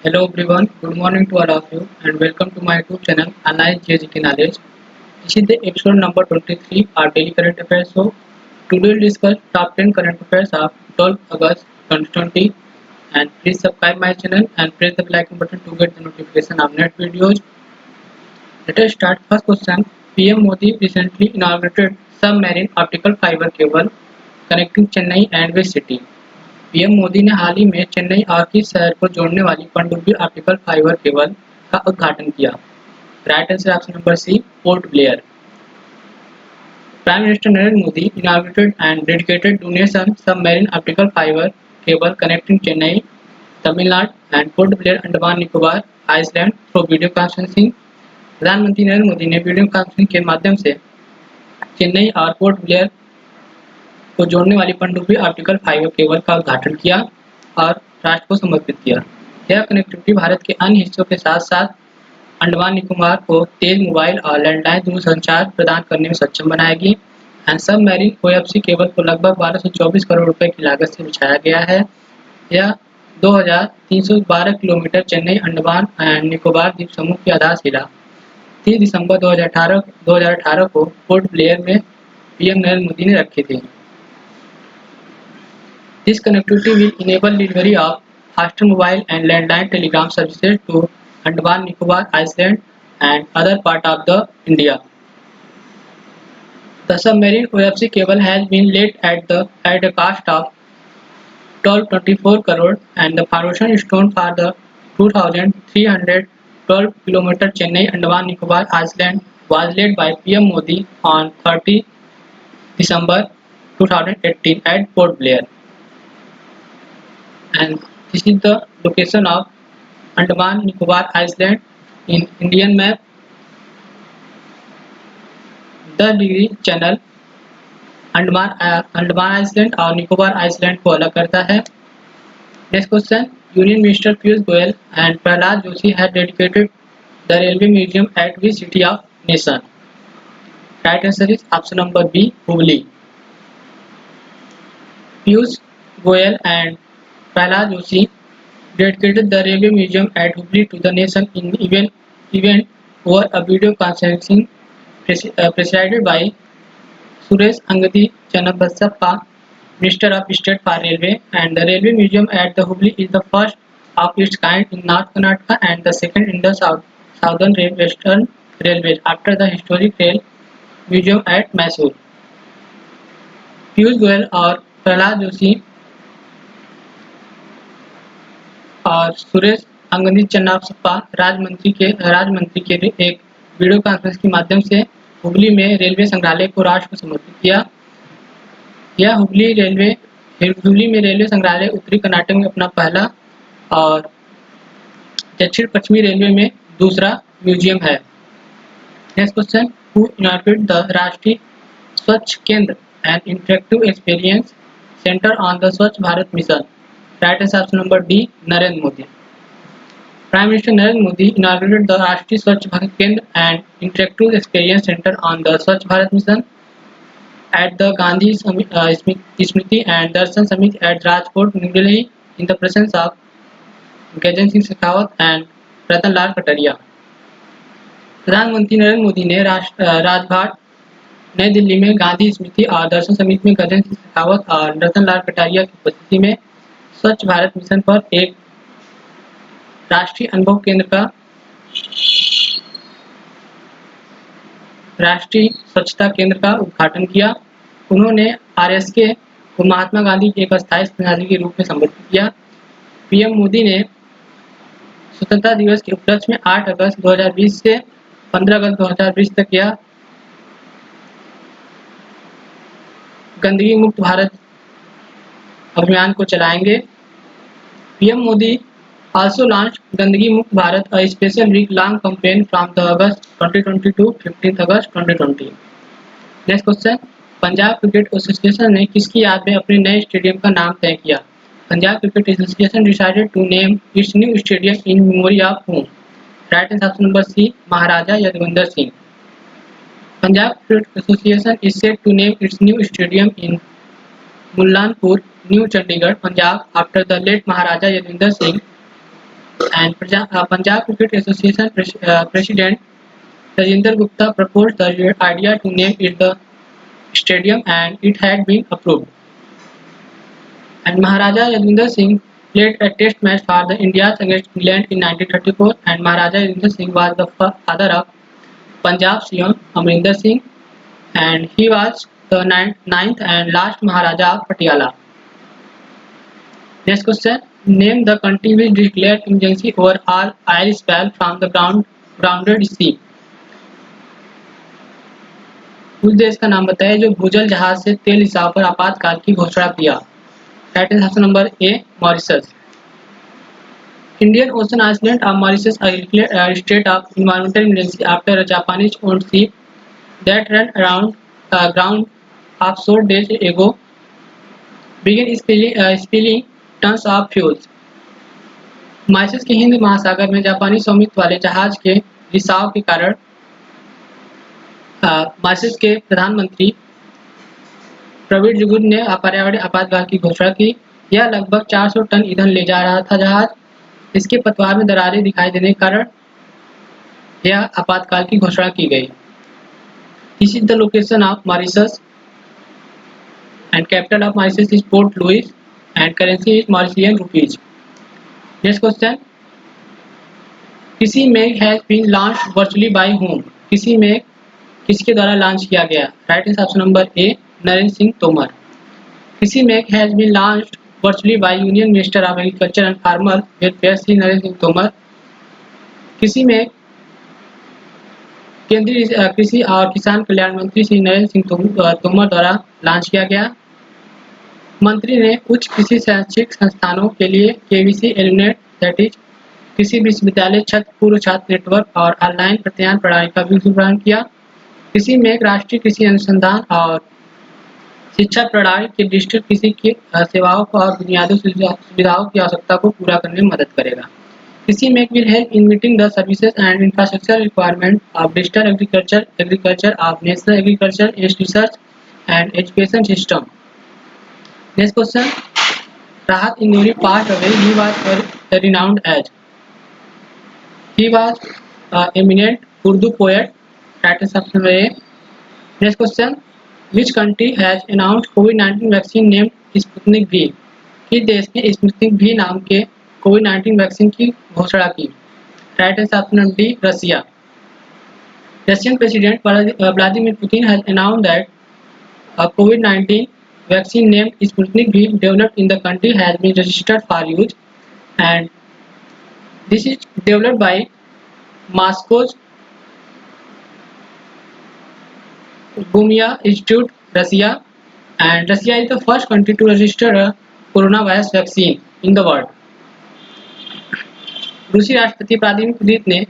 Hello everyone, good morning to all of you and welcome to my YouTube channel Analyze JGK Knowledge. This is the episode number 23 our daily current affairs show. Today we'll discuss top 10 current affairs of 12 August 2020 and please subscribe my channel and press the bell icon button to get the notification of next videos. Let us start first question. PM Modi recently inaugurated submarine optical fiber cable connecting Chennai and West City. PM Modi ने हाल ही में चेन्नई और किस शहर को जोड़ने वाली पनडुब्बी optical fibre cable का उद्घाटन किया? Right answer option number C, Port Blair. Prime minister Narendra Modi inaugurated and dedicated to nation submarine optical fiber cable connecting Chennai, Tamil Nadu and Port Blair, Andaman Nicobar, Iceland through video conferencing। प्रधानमंत्री नरेंद्र मोदी ने video conferencing के माध्यम से चेन्नई और port Blair को जोड़ने वाली पनडुब्बी ऑप्टिकल फाइबर केबल का उद्घाटन किया और राष्ट्र को समर्पित किया। यह कनेक्टिविटी भारत के अन्य हिस्सों के साथ साथ अंडमान निकोबार को तेज मोबाइल और लैंडलाइन दूरसंचार प्रदान करने में सक्षम बनाएगी। एंड सबमरीन ओएफसी केबल को लगभग 1224 करोड़ रुपए की लागत से बिछाया गया है। यह 2312 किलोमीटर चेन्नई अंडमान एंड निकोबार द्वीप समूह की आधारशिला 30 दिसंबर 2018 को पोर्ट ब्लेयर में पीएम नरेंद्र मोदी ने रखी थी। This connectivity will enable delivery of faster mobile and landline telegram services to Andaman Nicobar Island and other parts of the India. The submarine OFC cable has been laid at a cost of 1224 crore and the foundation stone for the 2312 km Chennai Andaman Nicobar Island was laid by PM Modi on 30 December 2018 at Port Blair. And this is the location of Andaman Nicobar Island in Indian map. The degree channel Andaman island और Nicobar island को अलग करता है। Next question, union minister Piyush Goyal and Prahlad Joshi have dedicated the railway museum at which city of nation? Right answer is option number B, Hubli. Piyush Goyal and Prahlad Joshi dedicated the railway museum at Hubli to the nation in event over a video conferencing presided by Suresh Angadi Channabasappa, Minister of State for Railway, and the railway museum at the Hubli is the first of its kind in North Karnataka and the second in the Southern Western Railways after the historic rail museum at Mysore. Piyush Goyal और प्रहलाद जोशी और सुरेश अंगदी चन्नापसप्पा राज्य मंत्री के एक video conference के माध्यम से हुबली में रेलवे संग्रहालय को राष्ट्र को समर्पित किया। यह हुबली में रेलवे संग्रहालय उत्तरी कर्नाटक में अपना पहला और दक्षिण पश्चिमी रेलवे में दूसरा म्यूजियम है। Next question, who inaugurated the Rashtriya Swachh Kendra and interactive experience centre on the Swachh Bharat mission? Right answer option number D, Narendra Modi. Prime Minister Narendra Modi inaugurated the Rashtriya Swachh Bharat Kendra and Interactive Experience Center on the Swachh Bharat Mission at the Gandhi Smriti and Darshan Summit at Rajkot, New Delhi, in the presence of Gajan Singh Shekhawat and Ratan Lal Kataria. प्रधानमंत्री नरेंद्र मोदी ने राजघाट नई दिल्ली में गांधी स्मृति और दर्शन समिति में गजन सिंह शेखावत और रतन लाल कटारिया की उपस्थिति में स्वच्छ भारत मिशन पर एक राष्ट्रीय अनुभव केंद्र का राष्ट्रीय स्वच्छता केंद्र का उद्घाटन किया। उन्होंने आरएसके को महात्मा गांधी के एक अस्थायी श्रद्धांजलि के रूप में संबोधित किया। पीएम मोदी ने स्वतंत्रता दिवस के उपलक्ष्य में 8 अगस्त 2020 से 15 अगस्त 2020 तक यह गंदगी मुक्त भारत अभियान को चलाएंगे। पीएम मोदी also launched गंदगी मुक्त Bharat a special week long campaign from the August 2020 to 15th August 2020. Next question, Punjab cricket association ने किसकी याद में अपने नए स्टेडियम का नाम तय किया? Punjab cricket association decided to name its new stadium in memory of whom? Right answer option number C, Maharaja Yadavindra Singh. Punjab cricket association is set to name its new stadium in Mullanpur, New Chandigarh, Punjab after the late Maharaja Yadvinder Singh And Punjab Cricket Association President Rajinder Gupta proposed the idea to name it the stadium, and it had been approved. And Maharaja Yadvinder Singh played a test match for the India against England in 1934, and Maharaja Yadvinder Singh was the father of Punjab CM Amrinder Singh, and he was the ninth and last Maharaja of Patiala. Next question. Name the country which declared emergency over all oil spill from the grounded sea. उस देश का नाम बताइए जो भूजल जहाज से तेल रिसाव पर आपातकाल की घोषणा किया. That is option number A, Mauritius. Indian Ocean Island of Mauritius are declared a state of environmental emergency after a Japanese-owned ship that ran around ground offshore days ago began spilling tons of fuels. Mauritius के हिंद महासागर में जापानी स्वामित्व वाले जहाज के रिसाव के कारण मॉरिशस के प्रधानमंत्री प्रवीण जुगुन ने पर्यावरणीय आपातकाल की घोषणा की. यह लगभग 400 टन ईंधन ले जा रहा था जहाज. इसके पतवार में दरारें दिखाई देने के कारण यह आपातकाल की घोषणा की गई. This is the location of Mauritius and capital of Mauritius is Port Louis and currency is Mauritian rupees. Next question. किसी में has been launched virtually by whom. किसी में किसके द्वारा लॉन्च किया गया. Right answer option number A, Narendra Singh Tomar. किसी में has been launched virtually by union minister of agriculture and farmer welfare Shri Narendra Singh Tomar. किसी में केंद्रीय कृषि और किसान कल्याण मंत्री श्री नरेंद्र सिंह तोमर द्वारा लॉन्च किया गया. मंत्री ने उच्च कृषि शैक्षिक संस्थानों के लिए केवीसी एलिनेट दैट इज कृषि विश्वविद्यालय छात्र पूर्व छात्र नेटवर्क और ऑनलाइन प्रत्यायन प्रणाली का भी शुभारंभ किया. कृषि में एक राष्ट्रीय कृषि अनुसंधान और शिक्षा प्रणाली के डिजिटल कृषि की सेवाओं को और बुनियादी सुविधाओं की आवश्यकता को पूरा करने में मदद करेगा. कृषि में will help in meeting the services and infrastructure requirement of digital agriculture of national agriculture research and education system. Next question. राहत Indori passed away. He was renowned as. He was eminent Urdu poet. That is option A. Next question. Which country has announced COVID-19 vaccine named Sputnik V? किस देश ने Sputnik V नाम के COVID-19 vaccine की घोषणा की. Right answer option D, Russia. Russian president Vladimir Putin has announced that a COVID-19 vaccine named Sputnik V developed in the country has been registered for use, and this is developed by Moscow's Gumia Institute, Russia, and Russia is the first country to register a coronavirus vaccine in the world. रूसी राष्ट्रपति Vladimir Putin ने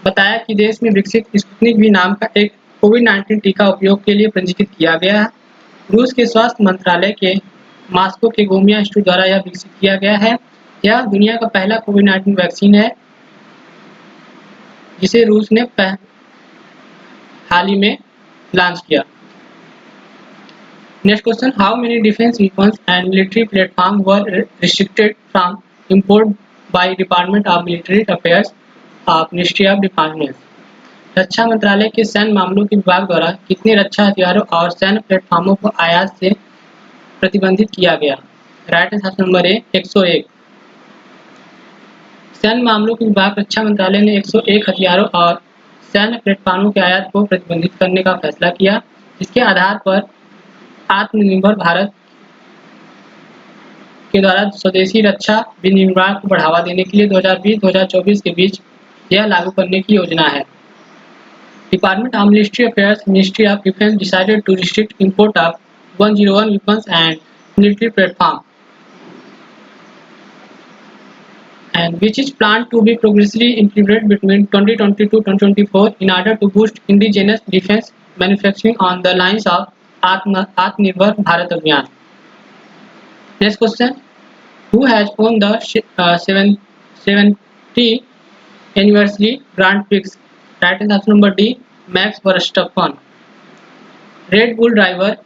बताया कि देश में विकसित Sputnik V नाम का एक कोविड-19 टीका उपयोग के लिए पंजीकृत किया गया है. रूस के स्वास्थ्य मंत्रालय के मॉस्को के गोमिया इंस्टीट्यूट द्वारा यह विकसित किया गया है. यह दुनिया का पहला कोविड-19 वैक्सीन है जिसे रूस ने हाल ही में लॉन्च किया. Next question. How many defence weapons and military platform were restricted from import by department of military affairs of ministry of defence. रक्षा मंत्रालय के सैन्य मामलों के विभाग द्वारा कितने रक्षा हथियारों और सैन्य प्लेटफॉर्मों को आयात से प्रतिबंधित किया गया. Right answer number A, 101. सैन्य मामलों के विभाग रक्षा मंत्रालय ने 101 हथियारों और सैन्य प्लेटफॉर्मों के आयात को प्रतिबंधित करने का फैसला किया. इसके आधार पर आत्मनिर्भर भारत के द्वारा स्वदेशी रक्षा विनिर्माण को बढ़ावा देने के लिए 2020-2024 के बीच यह लागू करने की योजना है. Department of Military Affairs, Ministry of Defense decided to restrict import of 101 weapons and military platform, and which is planned to be progressively implemented between 2022-2024 in order to boost indigenous defense manufacturing on the lines of Atmanirbhar Bharat Abhiyan. Next question. Who has won the 70th anniversary Grand Prix? Right is option number D, Max Verstappen. Red Bull driver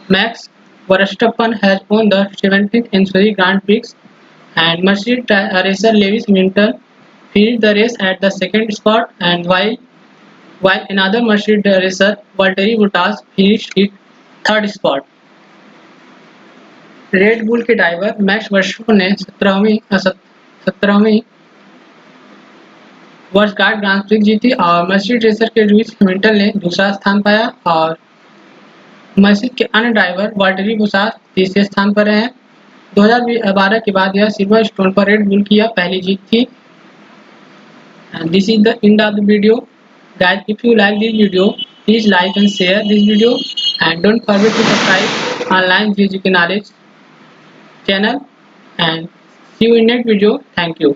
Max Verstappen has won the 17th anniversary Grand Prix and Mercedes racer Lewis Hamilton finished the race at the second spot, and while another Mercedes racer Valtteri Bottas finished it third spot. Red bull के driver max Verstappen ने 17वीं वर्षगांठ grand prix जीती और Mercedes racer के Lewis Hamilton ने दूसरा स्थान पाया और मर्सिडीज के अन्य ड्राइवर वाल्टेरी बोटास तीसरे स्थान पर रहे हैं। 2012 के बाद यह सिल्वर स्टोन पर रेड बुल की यह पहली जीत थी। This is the end of the video guys. If you like this video, please like and share this video, and don't forget to subscribe online GK Knowledge channel, and see you in next video. Thank you.